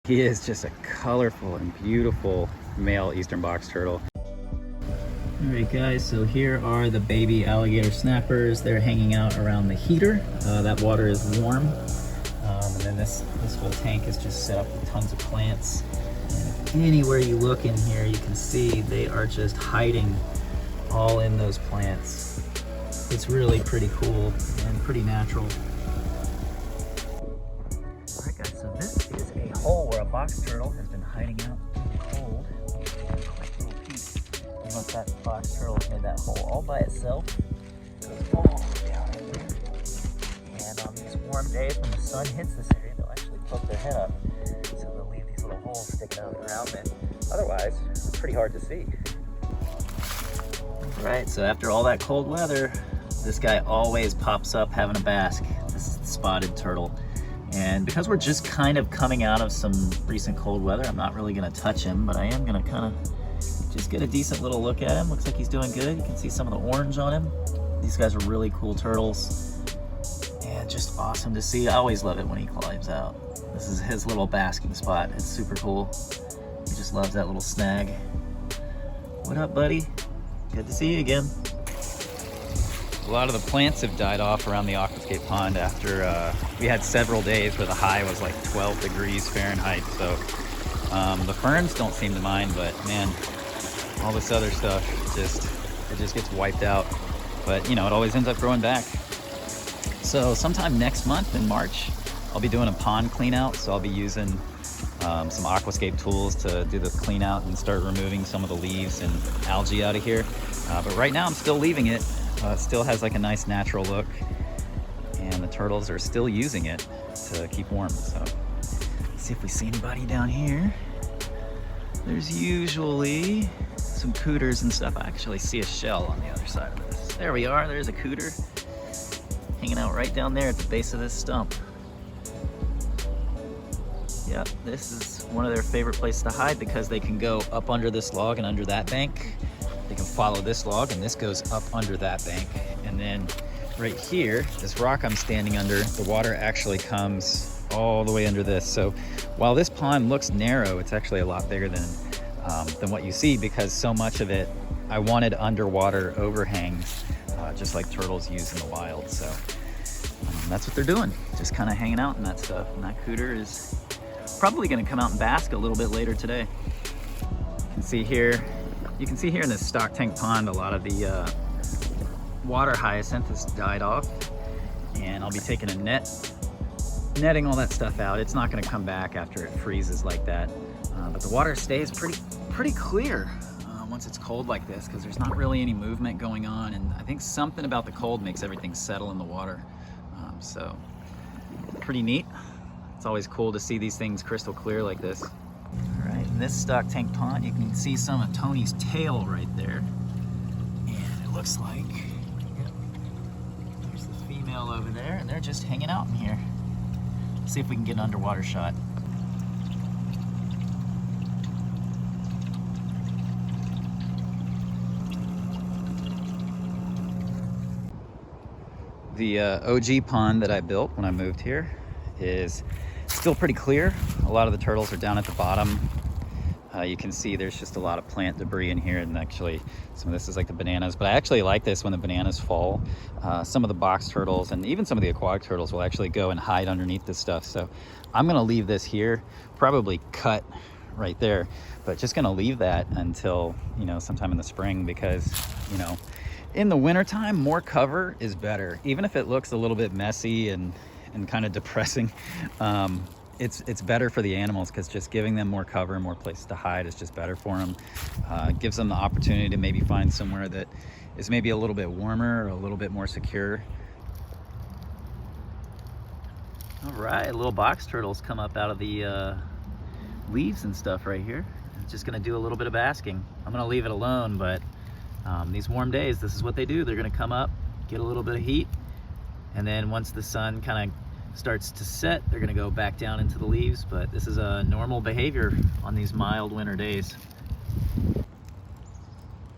He is just a colorful and beautiful male eastern box turtle. Alright guys, so here are the baby alligator snappers. They're hanging out around the heater. That water is warm. And then this whole tank is just set up with tons of plants. And anywhere you look in here, you can see they are just hiding all in those plants. It's really pretty cool and pretty natural. Alright guys, so this is a hole where a box turtle has been hiding out in the cold. Quick little peek. Once that box turtle has made that hole all by itself, it goes all the way down in there. And on these warm days when the sun hits this area, they'll actually poke their head up. So they'll leave these little holes sticking out of the ground, and otherwise, it's pretty hard to see. Alright, so after all that cold weather, this guy always pops up having a bask. This is the spotted turtle. And because we're just kind of coming out of some recent cold weather, I'm not really going to touch him, but I am going to kind of just get a decent little look at him. Looks like he's doing good. You can see some of the orange on him. These guys are really cool turtles. And just awesome to see. I always love it when he climbs out. This is his little basking spot. It's super cool. He just loves that little snag. What up, buddy? Good to see you again. A lot of the plants have died off around the aquascape pond after we had several days where the high was like 12 degrees Fahrenheit. So the ferns don't seem to mind, but man, all this other stuff it just gets wiped out. But you know, it always ends up growing back. So sometime next month in March, I'll be doing a pond clean out. So I'll be using some aquascape tools to do the clean out and start removing some of the leaves and algae out of here. But right now I'm still leaving it. It still has like a nice natural look, and the turtles are still using it to keep warm. So let's see if we see anybody down here. There's usually some cooters and stuff. I actually see a shell on the other side of this. There we are, there's a cooter hanging out right down there at the base of this stump. Yep, this is one of their favorite places to hide because they can go up under this log and under that bank. They can follow this log, and this goes up under that bank. And then right here, this rock I'm standing under, the water actually comes all the way under this. So while this pond looks narrow, it's actually a lot bigger than what you see, because so much of it, I wanted underwater overhangs, just like turtles use in the wild. So that's what they're doing, just kind of hanging out in that stuff. And that cooter is probably gonna come out and bask a little bit later today. You can see here in this stock tank pond, a lot of the water hyacinth has died off, and I'll be taking a netting all that stuff out. It's not gonna come back after it freezes like that, but the water stays pretty clear once it's cold like this, because there's not really any movement going on, and I think something about the cold makes everything settle in the water. So pretty neat. It's always cool to see these things crystal clear like this. All right, in this stock tank pond, you can see some of Tony's tail right there. And it looks like, yep, there's the female over there, and they're just hanging out in here. Let's see if we can get an underwater shot. The OG pond that I built when I moved here is still pretty clear. A lot of the turtles are down at the bottom. You can see there's just a lot of plant debris in here, and actually some of this is like the bananas, but I actually like this when the bananas fall. Some of the box turtles and even some of the aquatic turtles will actually go and hide underneath this stuff. So I'm gonna leave this here, probably cut right there, but just gonna leave that until, you know, sometime in the spring, because, you know, in the wintertime, more cover is better. Even if it looks a little bit messy and kind of depressing, it's better for the animals, because just giving them more cover and more places to hide is just better for them. It gives them the opportunity to maybe find somewhere that is maybe a little bit warmer or a little bit more secure. All right, little box turtles come up out of the leaves and stuff right here. I'm just gonna do a little bit of basking. I'm gonna leave it alone, but these warm days, this is what they do. They're gonna come up, get a little bit of heat, and then once the sun kind of starts to set, they're gonna go back down into the leaves. But this is a normal behavior on these mild winter days.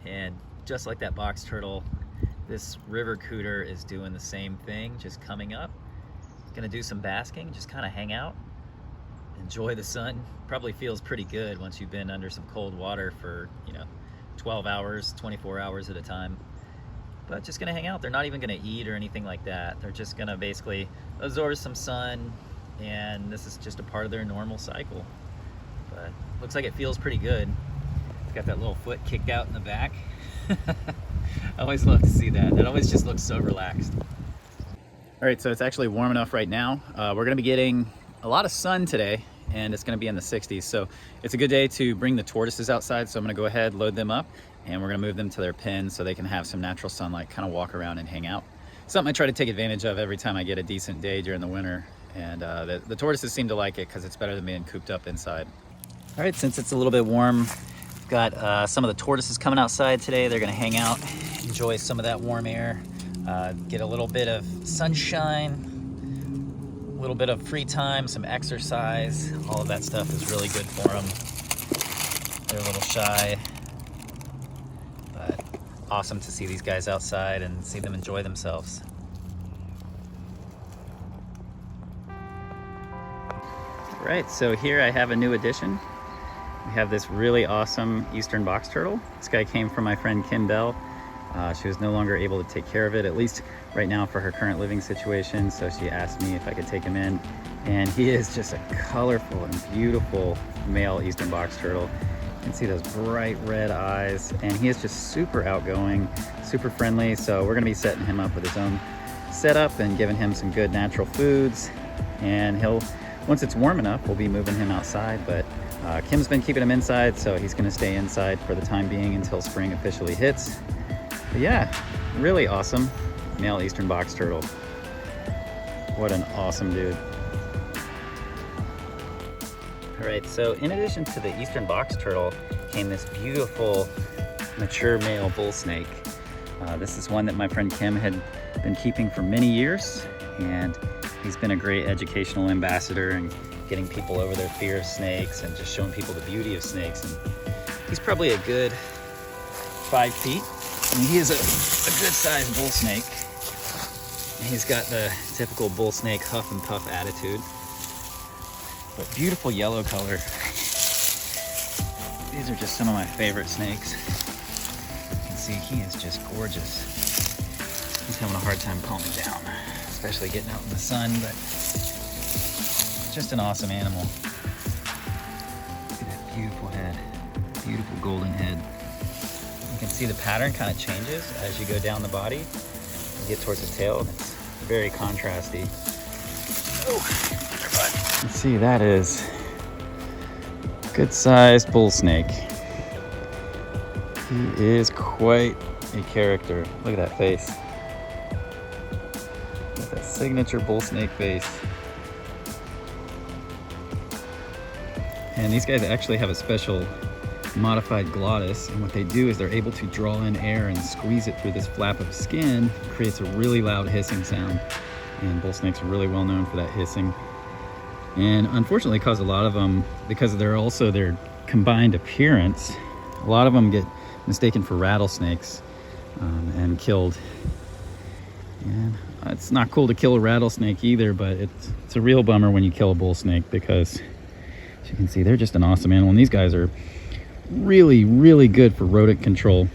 And just like that box turtle, this river cooter is doing the same thing, just coming up. Gonna do some basking, just kind of hang out. enjoy the sun. Probably feels pretty good once you've been under some cold water for, 12 hours, 24 hours at a time. But just gonna hang out. They're not even gonna eat or anything like that. They're just gonna basically absorb some sun, and this is just a part of their normal cycle. But looks like it feels pretty good. It's got that little foot kicked out in the back. I always love to see that. It always just looks so relaxed. All right, so it's actually warm enough right now. We're gonna be getting a lot of sun today, and it's gonna be in the 60s. So it's a good day to bring the tortoises outside. So I'm gonna go ahead, load them up, and we're gonna move them to their pens so they can have some natural sunlight, kind of walk around and hang out. Something I try to take advantage of every time I get a decent day during the winter. And the tortoises seem to like it because it's better than being cooped up inside. All right, since it's a little bit warm, we've got some of the tortoises coming outside today. They're gonna hang out, enjoy some of that warm air, get a little bit of sunshine, a little bit of free time, some exercise. All of that stuff is really good for them. They're a little shy, but awesome to see these guys outside and see them enjoy themselves. All right, so here I have a new addition. We have this really awesome eastern box turtle. This guy came from my friend Kim Bell. She was no longer able to take care of it, at least right now for her current living situation. So she asked me if I could take him in. And he is just a colorful and beautiful male eastern box turtle. You can see those bright red eyes. And he is just super outgoing, super friendly. So we're gonna be setting him up with his own setup and giving him some good natural foods. And once it's warm enough, we'll be moving him outside. But Kim's been keeping him inside, so he's gonna stay inside for the time being until spring officially hits. But yeah, really awesome male eastern box turtle. What an awesome dude. All right, so in addition to the eastern box turtle came this beautiful mature male bull snake. This is one that my friend Kim had been keeping for many years, and he's been a great educational ambassador and getting people over their fear of snakes and just showing people the beauty of snakes. And he's probably a good 5 feet. I mean, he is a good sized bull snake. And he's got the typical bull snake huff and puff attitude, but beautiful yellow color. These are just some of my favorite snakes. You can see he is just gorgeous. He's having a hard time calming down, especially getting out in the sun, but just an awesome animal. Look at that beautiful head, beautiful golden head. You can see the pattern kind of changes as you go down the body and get towards the tail. It's very contrasty. Oh, let's see, that is a good sized bull snake. He is quite a character. Look at that face. Got that signature bull snake face. And these guys actually have a special modified glottis, and what they do is they're able to draw in air and squeeze it through this flap of skin. It creates a really loud hissing sound, and bull snakes are really well known for that hissing. And unfortunately, cause a lot of them, because they're also their combined appearance, a lot of them get mistaken for rattlesnakes and killed. And it's not cool to kill a rattlesnake either, but it's a real bummer when you kill a bull snake, because as you can see, they're just an awesome animal. And these guys are really, really good for rodent control.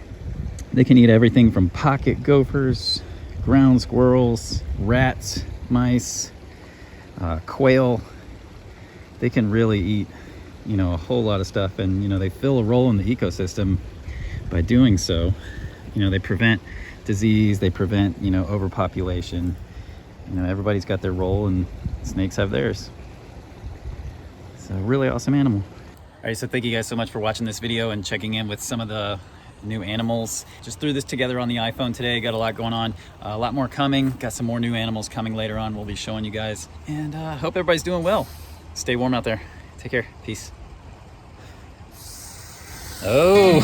They can eat everything from pocket gophers, ground squirrels, rats, mice, quail. They can really eat, a whole lot of stuff, and they fill a role in the ecosystem by doing so. They prevent disease, they prevent, overpopulation. Everybody's got their role, and snakes have theirs. It's a really awesome animal. All right, so thank you guys so much for watching this video and checking in with some of the new animals. Just threw this together on the iPhone today. Got a lot going on, a lot more coming. Got some more new animals coming later on. We'll be showing you guys, and hope everybody's doing well. Stay warm out there. Take care. Peace. Oh.